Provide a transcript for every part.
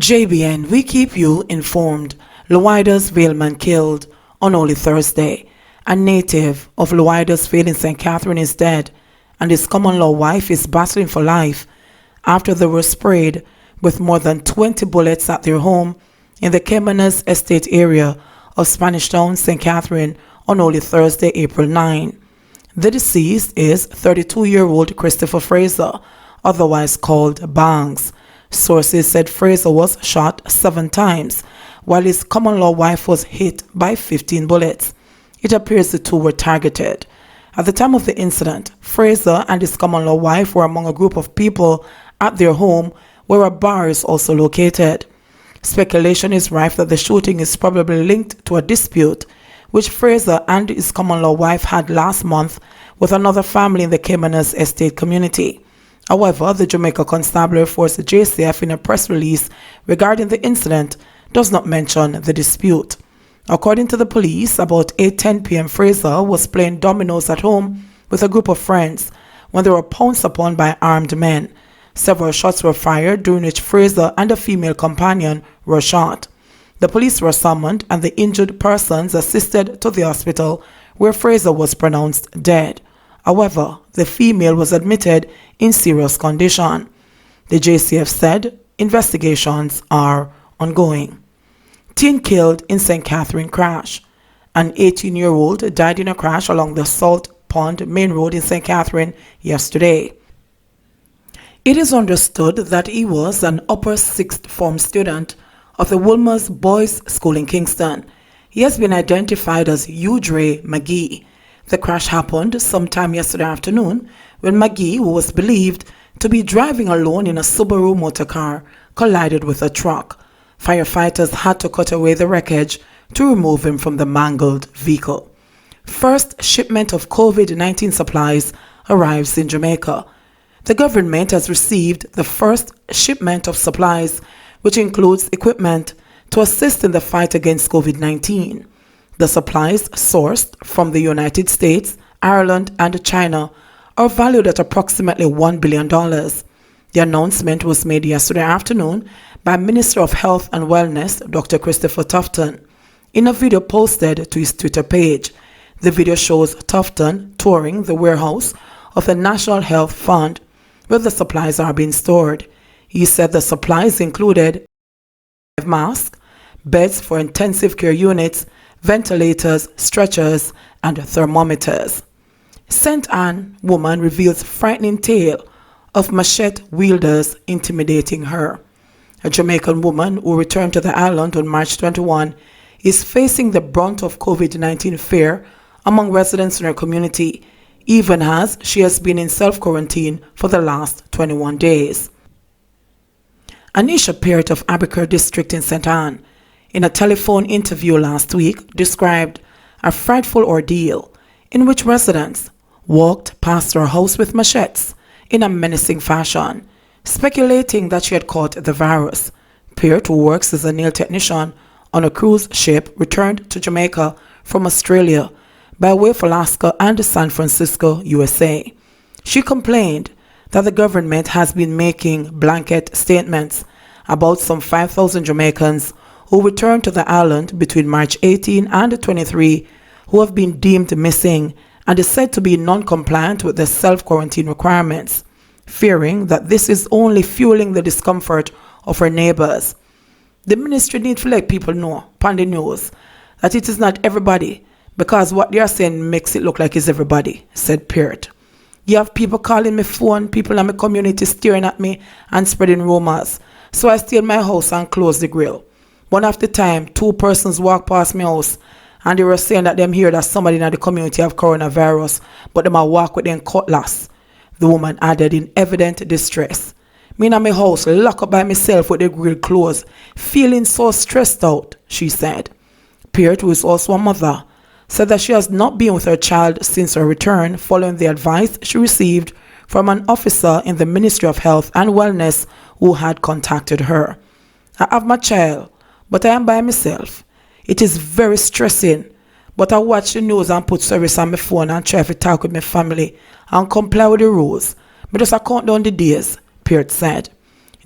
JBN, we keep you informed. Lluidas Vale man killed on Holy Thursday. A native of Lluidas Vale in St. Catherine is dead, and his common-law wife is battling for life after they were sprayed with more than 20 bullets at their home in the Caymanas Estate area of Spanish Town, St. Catherine on Holy Thursday, April 9. The deceased is 32-year-old Christopher Frazer, otherwise called Bangs. Sources said Frazer was shot 7 times, while his common-law wife was hit by 15 bullets. It appears the two were targeted. At the time of the incident, Frazer and his common-law wife were among a group of people at their home where a bar is also located. Speculation is rife that the shooting is probably linked to a dispute which Frazer and his common-law wife had last month with another family in the Caymanas Estate community. However, the Jamaica Constabulary Force JCF in a press release regarding the incident does not mention the dispute. According to the police, about 8:10 p.m. Frazer was playing dominoes at home with a group of friends when they were pounced upon by armed men. Several shots were fired, during which Frazer and a female companion were shot. The police were summoned and the injured persons assisted to the hospital, where Frazer was pronounced dead. However, the female was admitted in serious condition. The JCF said investigations are ongoing. Teen killed in St. Catherine crash. An 18-year-old died in a crash along the Salt Pond Main Road in St. Catherine yesterday. It is understood that he was an upper sixth form student of the Wolmer's Boys School in Kingston. He has been identified as Udre McGee. The crash happened sometime yesterday afternoon when McGee, who was believed to be driving alone in a Subaru motor car, collided with a truck. Firefighters had to cut away the wreckage to remove him from the mangled vehicle. First shipment of COVID-19 supplies arrives in Jamaica. The government has received the first shipment of supplies, which includes equipment to assist in the fight against COVID-19. The supplies, sourced from the United States, Ireland, and China, are valued at approximately $1 billion. The announcement was made yesterday afternoon by Minister of Health and Wellness, Dr. Christopher Frazer, in a video posted to his Twitter page. The video shows Frazer touring the warehouse of the National Health Fund, where the supplies are being stored. He said the supplies included masks, beds for intensive care units, ventilators, stretchers, and thermometers. St. Anne woman reveals frightening tale of machete wielders intimidating her. A Jamaican woman who returned to the island on March 21 is facing the brunt of COVID-19 fear among residents in her community, even as she has been in self-quarantine for the last 21 days. Anisha Peart of Abercur District in St. Anne, in a telephone interview last week, described a frightful ordeal in which residents walked past her house with machetes in a menacing fashion, speculating that she had caught the virus. Peart, who works as a nail technician on a cruise ship, returned to Jamaica from Australia by way of Alaska and San Francisco, USA. She complained that the government has been making blanket statements about some 5,000 Jamaicans who returned to the island between March 18 and 23 who have been deemed missing and is said to be non-compliant with the self-quarantine requirements, fearing that this is only fueling the discomfort of her neighbors. The ministry needs to let people know, upon the news, that it is not everybody, because what they are saying makes it look like it's everybody, said Peart. You have people calling me phone, people in my community staring at me and spreading rumors. So I stay in my house and close the grill. One of the time, 2 persons walked past my house and they were saying that them hear that somebody in the community have coronavirus, but them a walk with them cutlass. The woman added in evident distress. Me in my house, locked up by myself with the grill closed, feeling so stressed out, she said. Peart, who is also a mother, said that she has not been with her child since her return following the advice she received from an officer in the Ministry of Health and Wellness who had contacted her. I have my child, but I am by myself. It is very stressing, but I watch the news and put service on my phone and try to talk with my family and comply with the rules. But just I count down the days, Peart said.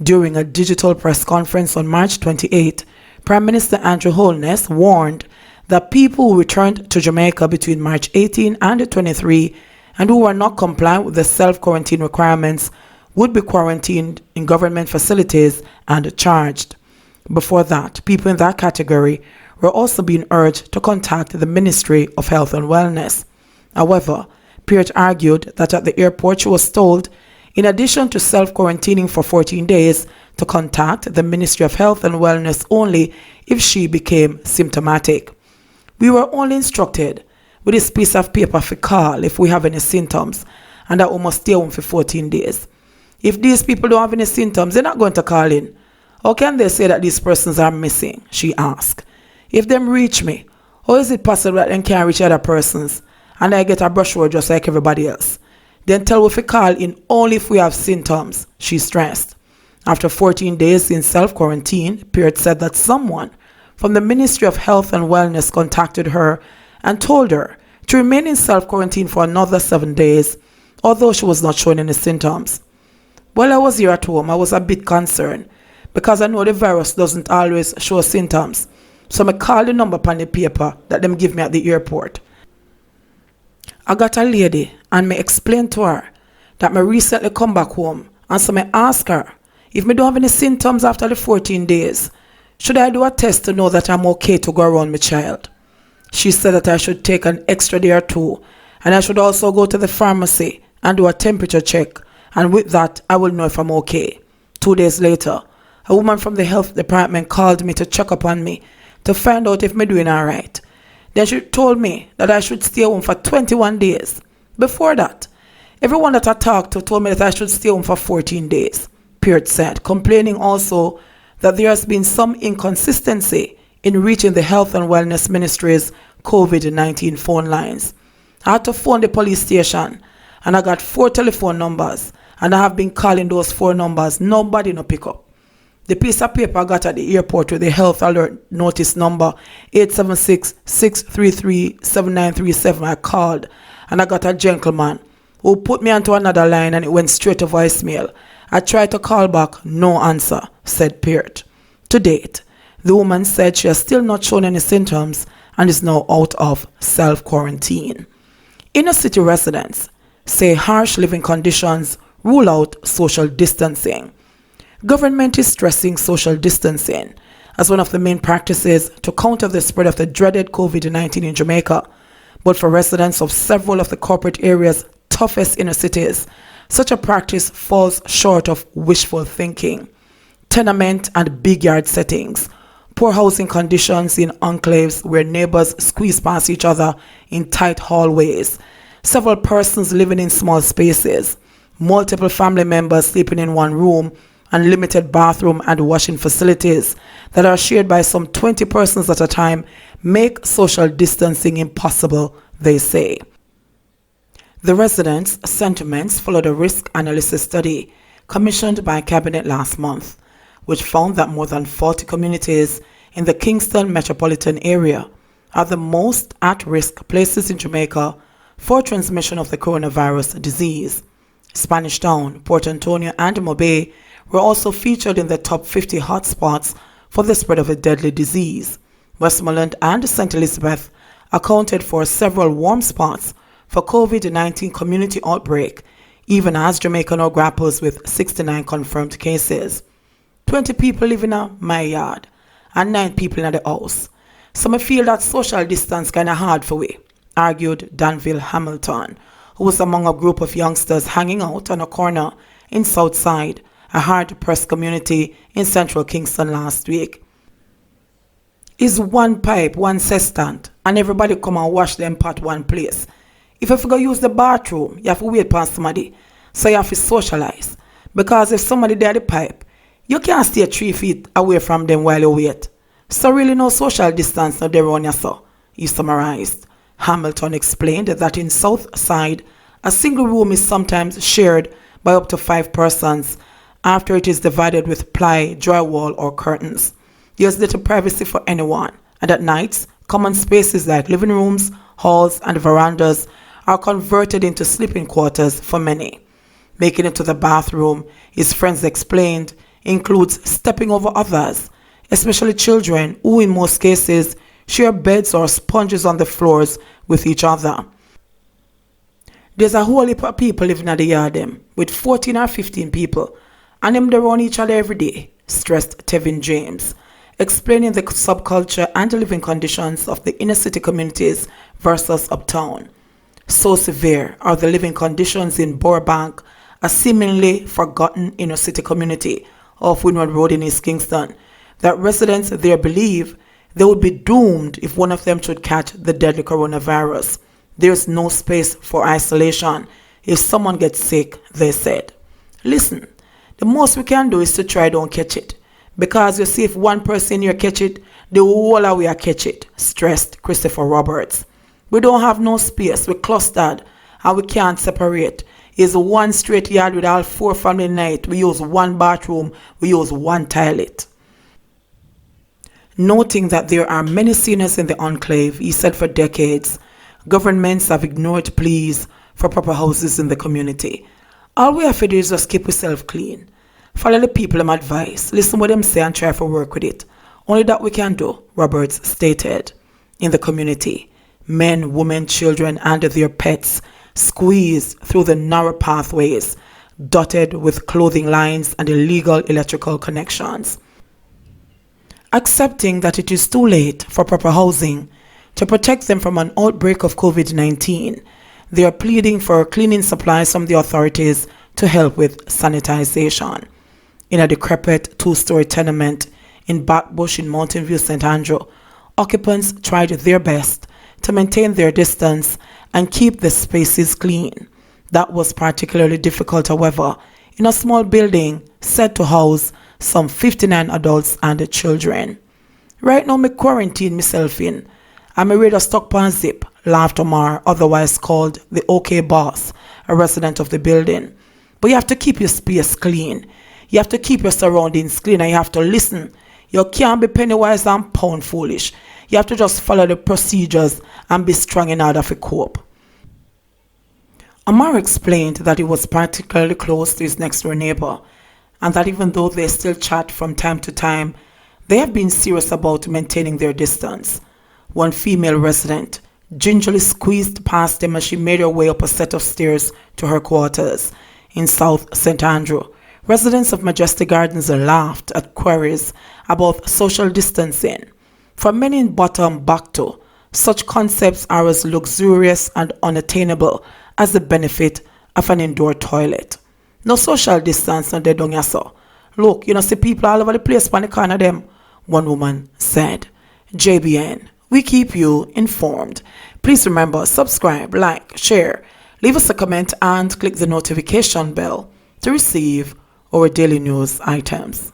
During a digital press conference on March 28, Prime Minister Andrew Holness warned that people who returned to Jamaica between March 18 and 23 and who were not compliant with the self-quarantine requirements would be quarantined in government facilities and charged. Before that, people in that category were also being urged to contact the Ministry of Health and Wellness. However, Peart argued that at the airport she was told, in addition to self-quarantining for 14 days, to contact the Ministry of Health and Wellness only if she became symptomatic. We were only instructed with this piece of paper to call if we have any symptoms, and that we must stay home for 14 days. If these people don't have any symptoms, they're not going to call in. How can they say that these persons are missing? She asked. If them reach me, how is it possible that they can't reach other persons and I get a brochure just like everybody else? Then tell we to call in only if we have symptoms, she stressed. After 14 days in self-quarantine, Peart said that someone from the Ministry of Health and Wellness contacted her and told her to remain in self-quarantine for another 7 days, although she was not showing any symptoms. While I was here at home, I was a bit concerned because I know the virus doesn't always show symptoms. So I called the number on the paper that them give me at the airport. I got a lady and me explained to her that I recently come back home, and so I asked her if me don't have any symptoms after the 14 days, should I do a test to know that I'm okay to go around my child? She said that I should take an extra day or two, and I should also go to the pharmacy and do a temperature check, and with that I will know if I'm okay. 2 days later, a woman from the health department called me to check up on me to find out if me doing alright. Then she told me that I should stay home for 21 days. Before that, everyone that I talked to told me that I should stay home for 14 days, Peart said, complaining also that there has been some inconsistency in reaching the Health and Wellness Ministry's COVID-19 phone lines. I had to phone the police station and I got 4 telephone numbers and I have been calling those 4 numbers. Nobody no pick up. The piece of paper I got at the airport with the health alert notice number 876-633-7937, I called and I got a gentleman who put me onto another line and it went straight to voicemail. I tried to call back, no answer, said Peart. To date, the woman said she has still not shown any symptoms and is now out of self-quarantine. Inner city residents say harsh living conditions rule out social distancing. Government is stressing social distancing as one of the main practices to counter the spread of the dreaded COVID-19 in Jamaica. But for residents of several of the corporate area's toughest inner cities, such a practice falls short of wishful thinking. Tenement and big yard settings, poor housing conditions in enclaves where neighbors squeeze past each other in tight hallways, several persons living in small spaces, multiple family members sleeping in one room, and limited bathroom and washing facilities that are shared by some 20 persons at a time make social distancing impossible, they say. The residents' sentiments followed a risk analysis study commissioned by Cabinet last month, which found that more than 40 communities in the Kingston metropolitan area are the most at-risk places in Jamaica for transmission of the coronavirus disease. Spanish Town, Port Antonio, and Mobay were also featured in the top 50 hotspots for the spread of a deadly disease. Westmoreland and St. Elizabeth accounted for several warm spots for COVID-19 community outbreak, even as Jamaica now grapples with 69 confirmed cases. 20 people live in my yard and 9 people in the house. So I feel that social distance kind of hard for we, argued Danville Hamilton, who was among a group of youngsters hanging out on a corner in Southside, a hard-pressed community in central Kingston last week. Is one pipe, one cestant, and everybody come and wash them pot one place. If you forgot use the bathroom, you have to wait past somebody, so you have to socialize. Because if somebody there the pipe, you can't stay 3 feet away from them while you wait. So really no social distance now there on you, so, he summarized. Hamilton explained that in Southside, a single room is sometimes shared by up to 5 persons, after it is divided with ply, drywall, or curtains. There's little privacy for anyone, and at nights, common spaces like living rooms, halls, and verandas are converted into sleeping quarters for many. Making it to the bathroom, his friends explained, includes stepping over others, especially children who in most cases share beds or sponges on the floors with each other. There's a whole heap of people living at the yard them, with 14 or 15 people, and them they run each other every day, stressed Tevin James, explaining the subculture and the living conditions of the inner city communities versus uptown. So severe are the living conditions in Burbank, a seemingly forgotten inner city community off Windward Road in East Kingston, that residents there believe they would be doomed if one of them should catch the deadly coronavirus. There's no space for isolation if someone gets sick, they said. Listen, the most we can do is to try don't catch it. Because you see, if one person here catch it, the whole of we are catch it, stressed Christopher Roberts. We don't have no space, we're clustered, and we can't separate. It's one straight yard with all 4 family night. We use one bathroom, we use one toilet. Noting that there are many seniors in the enclave, he said for decades, governments have ignored pleas for proper houses in the community. All we have to do is just keep ourselves clean. Follow the people them advice, listen what them say and try to work with it. Only that we can do, Roberts stated. In the community, men, women, children and their pets squeezed through the narrow pathways, dotted with clothing lines and illegal electrical connections. Accepting that it is too late for proper housing to protect them from an outbreak of COVID-19, they are pleading for cleaning supplies from the authorities to help with sanitization. In a decrepit 2-story tenement in Backbush in Mountain View, St. Andrew, occupants tried their best to maintain their distance and keep the spaces clean. That was particularly difficult, however, in a small building said to house some 59 adults and children. Right now, me quarantine myself in. I'm a radio stuck pan zip, laughed Omar, otherwise called the OK Boss, a resident of the building. But you have to keep your space clean. You have to keep your surroundings clean and you have to listen. You can't be penny wise and pound foolish. You have to just follow the procedures and be strong in order to cope. Omar explained that he was particularly close to his next door neighbor, and that even though they still chat from time to time, they have been serious about maintaining their distance. One female resident gingerly squeezed past him as she made her way up a set of stairs to her quarters in South St. Andrew. Residents of Majestic Gardens laughed at queries about social distancing. For many in Bottom Backto, such concepts are as luxurious and unattainable as the benefit of an indoor toilet. No social distance, no they don't so. Look, you know, see people all over the place on the corner them, one woman said. JBN, we keep you informed. Please remember, subscribe, like, share, leave us a comment and click the notification bell to receive our daily news items.